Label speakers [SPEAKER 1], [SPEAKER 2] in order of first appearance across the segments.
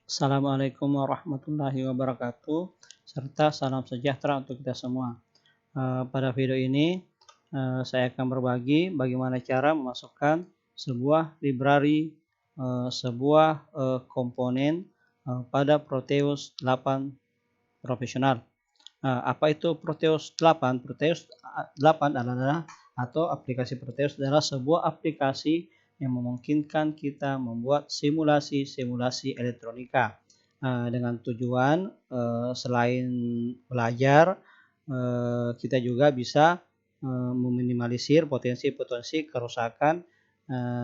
[SPEAKER 1] Assalamualaikum warahmatullahi wabarakatuh, serta salam sejahtera untuk kita semua. Pada video ini saya akan berbagi bagaimana cara memasukkan sebuah library, sebuah komponen pada Proteus 8 profesional. Apa itu Proteus 8? Proteus 8 adalah aplikasi Proteus adalah sebuah aplikasi yang memungkinkan kita membuat simulasi elektronika dengan tujuan selain belajar, kita juga bisa meminimalisir potensi-potensi kerusakan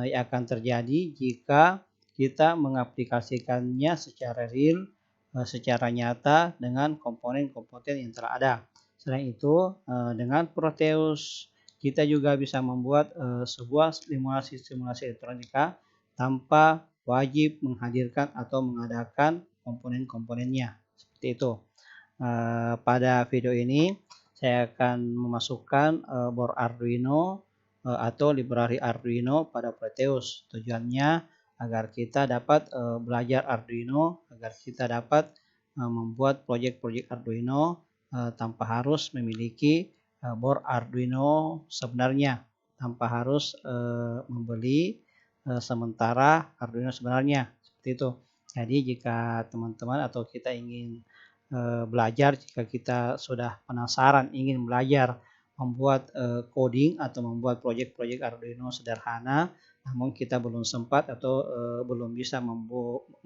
[SPEAKER 1] yang akan terjadi jika kita mengaplikasikannya secara real, secara nyata dengan komponen-komponen yang telah ada. Selain itu, dengan Proteus kita juga bisa membuat sebuah simulasi elektronika tanpa wajib menghadirkan atau mengadakan komponen-komponennya. Seperti itu. Pada video ini saya akan memasukkan board Arduino atau library Arduino pada Proteus. Tujuannya agar kita dapat belajar Arduino, agar kita dapat membuat proyek-proyek Arduino tanpa harus memiliki board Arduino sebenarnya, tanpa harus membeli sementara Arduino sebenarnya, seperti itu. Jadi jika teman-teman atau kita ingin belajar, jika kita sudah penasaran ingin belajar membuat coding atau membuat proyek-proyek Arduino sederhana, namun kita belum sempat atau belum bisa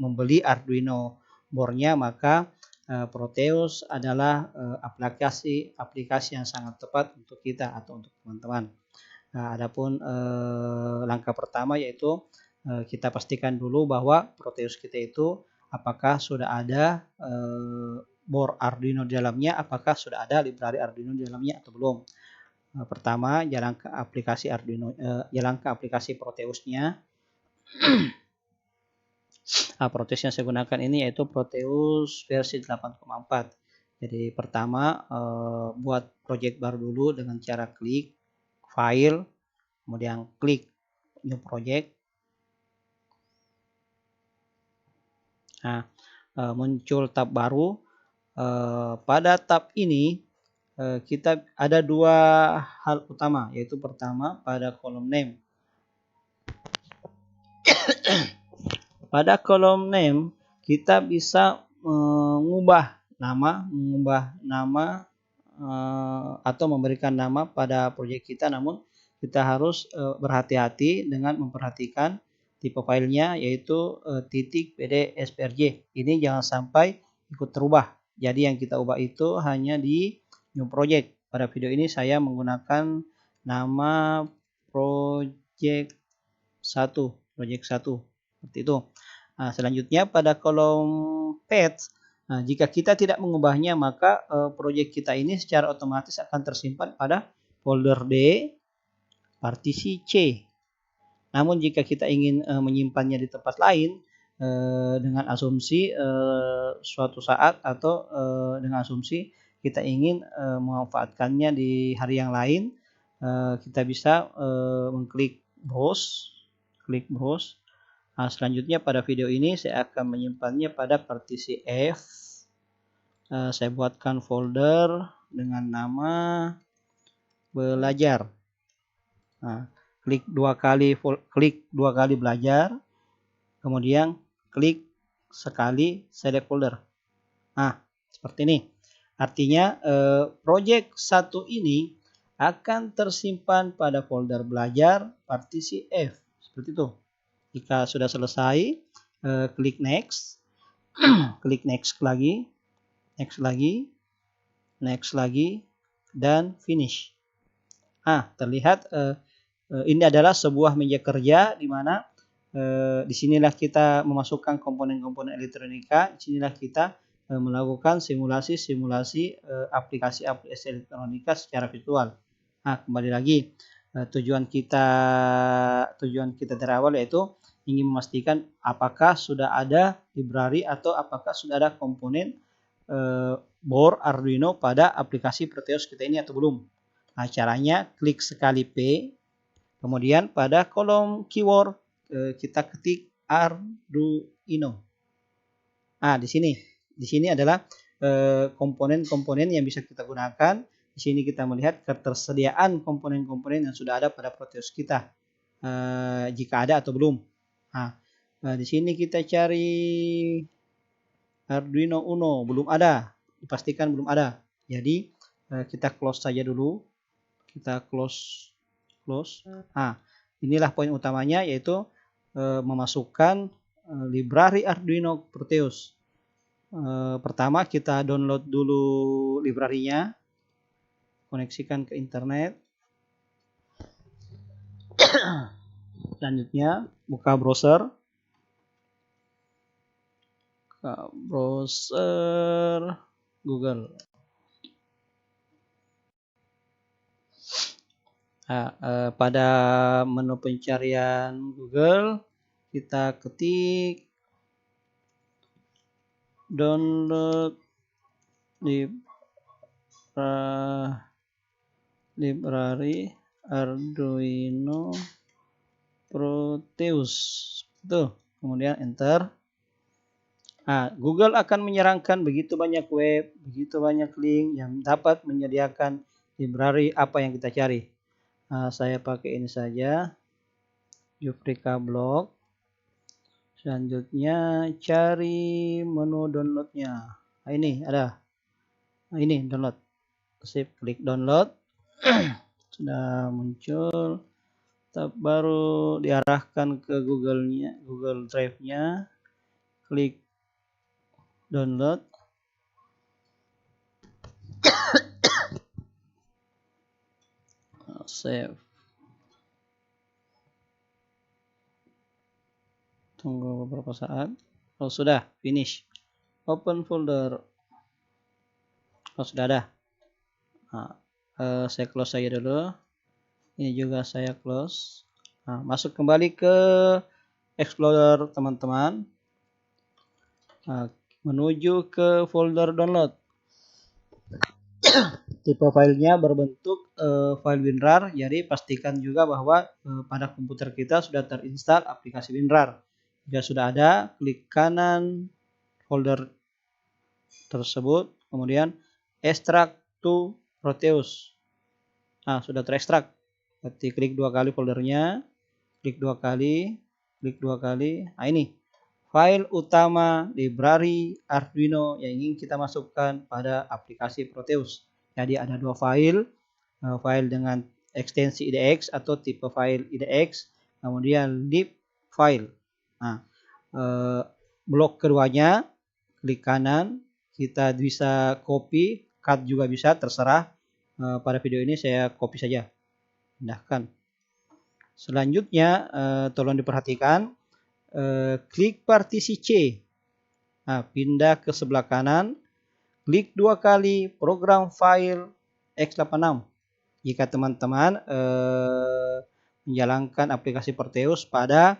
[SPEAKER 1] membeli Arduino boardnya, maka Proteus adalah aplikasi yang sangat tepat untuk kita atau untuk teman-teman. Adapun langkah pertama yaitu kita pastikan dulu bahwa Proteus kita itu apakah sudah ada board Arduino di dalamnya, apakah sudah ada library Arduino di dalamnya atau belum. Pertama, jalan ke aplikasi Arduino, jalan ke aplikasi Proteusnya. Proteus yang saya gunakan ini yaitu Proteus versi 8.4. Jadi pertama buat project baru dulu dengan cara klik file, kemudian klik new project. Nah, muncul tab baru. Pada tab ini kita ada dua hal utama, yaitu pertama pada kolom name. Pada kolom name kita bisa mengubah nama atau memberikan nama pada proyek kita, namun kita harus berhati-hati dengan memperhatikan tipe filenya, yaitu .pd_sprj. Ini jangan sampai ikut terubah. Jadi yang kita ubah itu hanya di new project. Pada video ini saya menggunakan nama project 1, seperti itu. Nah, selanjutnya pada kolom path, jika kita tidak mengubahnya, maka proyek kita ini secara otomatis akan tersimpan pada folder D, partisi C. Namun jika kita ingin menyimpannya di tempat lain, dengan asumsi suatu saat atau dengan asumsi kita ingin memanfaatkannya di hari yang lain, kita bisa mengklik browse, Nah, selanjutnya pada video ini saya akan menyimpannya pada partisi F. Saya buatkan folder dengan nama belajar. Nah, klik dua kali belajar, kemudian klik sekali select folder. Nah, seperti ini. Artinya project 1 ini akan tersimpan pada folder belajar partisi F, seperti itu. Jika sudah selesai, klik next, klik next lagi, dan finish. Terlihat ini adalah sebuah meja kerja di mana disinilah kita memasukkan komponen-komponen elektronika, disinilah kita melakukan simulasi aplikasi elektronika secara virtual. Kembali lagi, tujuan kita dari awal yaitu ingin memastikan apakah sudah ada library atau apakah sudah ada komponen board Arduino pada aplikasi Proteus kita ini atau belum. Nah, caranya klik sekali P, kemudian pada kolom keyword kita ketik Arduino. Di sini adalah komponen-komponen yang bisa kita gunakan. Di sini kita melihat ketersediaan komponen-komponen yang sudah ada pada Proteus kita, jika ada atau belum. Di sini kita cari Arduino Uno, belum ada, dipastikan belum ada. Jadi kita close saja dulu, kita close. Inilah poin utamanya, yaitu memasukkan library Arduino Proteus. Pertama kita download dulu library-nya, koneksikan ke internet. Selanjutnya buka browser, Google. Pada menu pencarian Google kita ketik download library Arduino Proteus. Tuh, kemudian enter. Google akan menyerangkan begitu banyak web, begitu banyak link yang dapat menyediakan library apa yang kita cari. Saya pakai ini saja, Jupyter Block. Selanjutnya cari menu downloadnya. Ini ada. Ini download. Sip, klik download. Sudah muncul. Baru diarahkan ke Google Drive-nya. Klik download. Save. Tunggu beberapa saat. Sudah finish. Open folder. Sudah ada. Saya close saja dulu. Ini juga saya close. Masuk kembali ke Explorer teman-teman. Menuju ke folder download. Tipe filenya berbentuk file WinRAR, jadi pastikan juga bahwa pada komputer kita sudah terinstall aplikasi WinRAR. Jika sudah ada, klik kanan folder tersebut, kemudian extract to Proteus. Sudah terekstrak. Berarti klik 2 kali foldernya, klik 2 kali, klik 2 kali. Ini file utama library Arduino yang ingin kita masukkan pada aplikasi Proteus. Jadi ada 2 file, file dengan ekstensi IDX atau tipe file IDX, kemudian lib file. Blok keduanya, klik kanan, kita bisa copy, cut juga bisa, terserah. Pada video ini saya copy saja, pindahkan. Selanjutnya tolong diperhatikan, klik partisi C, pindah ke sebelah kanan, klik 2 kali program file x86. Jika teman-teman menjalankan aplikasi Proteus pada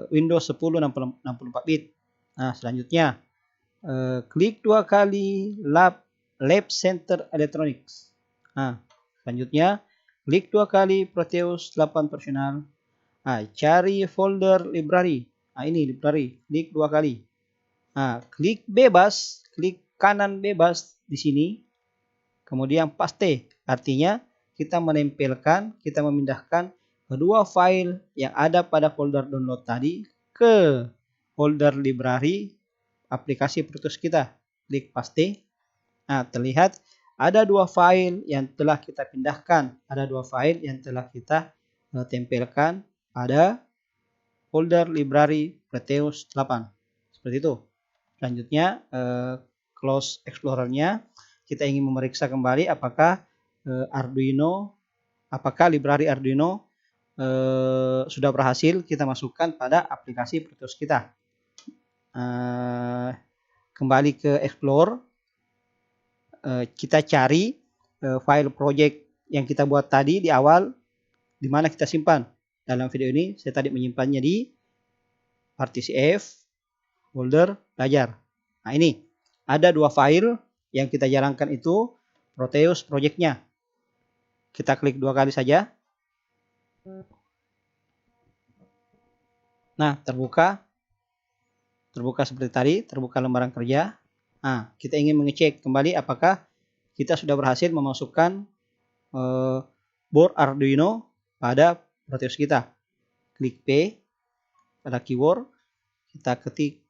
[SPEAKER 1] Windows 10 64 bit. Selanjutnya klik 2 kali Lab Center Electronics. Selanjutnya klik 2 kali Proteus 8 versional. Cari folder library. Ini library, klik 2 kali. Klik bebas, klik kanan bebas di sini. Kemudian paste, artinya kita menempelkan, kita memindahkan kedua file yang ada pada folder download tadi ke folder library aplikasi Proteus kita. Klik paste. Terlihat ada 2 file yang telah kita pindahkan, ada 2 file yang telah kita tempelkan pada folder library Proteus 8. Seperti itu. Selanjutnya close Explorer-nya. Kita ingin memeriksa kembali apakah library Arduino sudah berhasil kita masukkan pada aplikasi Proteus kita. Kembali ke Explore, kita cari file project yang kita buat tadi di awal, di mana kita simpan. Dalam video ini saya tadi menyimpannya di partisi F, folder belajar. Ini ada 2 file yang kita jalankan, itu Proteus project-nya. Kita klik 2 kali saja. Terbuka. terbuka seperti tadi, terbuka lembaran kerja. Nah, kita ingin mengecek kembali apakah kita sudah berhasil memasukkan board Arduino pada Proteus kita. Klik P pada keyword, kita ketik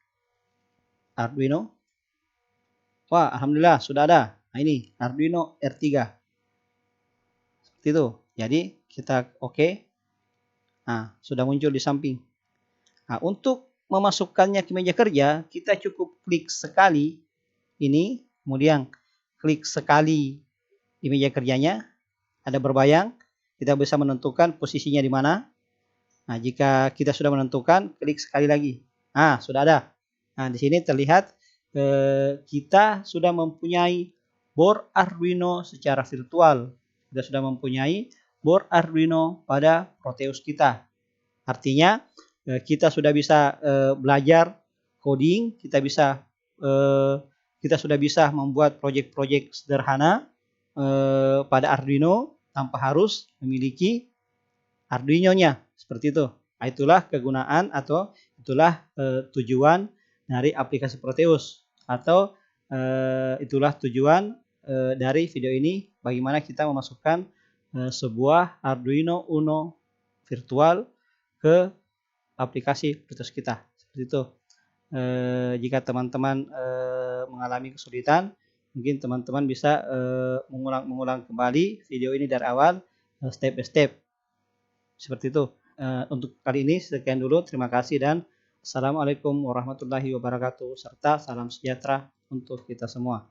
[SPEAKER 1] Arduino. Wah, alhamdulillah sudah ada. Nah, ini Arduino R3. Seperti itu. Jadi kita oke. Nah, sudah muncul di samping. Nah, untuk memasukkannya ke meja kerja, kita cukup klik sekali ini, kemudian klik sekali di meja kerjanya, ada berbayang, kita bisa menentukan posisinya di mana. Nah, jika kita sudah menentukan, klik sekali lagi. Nah, sudah ada. Nah, di sini terlihat kita sudah mempunyai board Arduino secara virtual. Kita sudah mempunyai board Arduino pada Proteus kita. Artinya, kita sudah bisa belajar coding, kita sudah bisa membuat proyek-proyek sederhana pada Arduino tanpa harus memiliki Arduino-nya. Seperti itu. Nah, itulah kegunaan atau itulah tujuan dari aplikasi Proteus, atau itulah tujuan dari video ini, bagaimana kita memasukkan sebuah Arduino Uno virtual ke aplikasi Proteus kita. Seperti itu. Jika teman-teman mengalami kesulitan, mungkin teman-teman bisa mengulang kembali video ini dari awal, step by step. Seperti itu. Untuk kali ini sekian dulu. Terima kasih dan Assalamualaikum warahmatullahi wabarakatuh serta salam sejahtera untuk kita semua.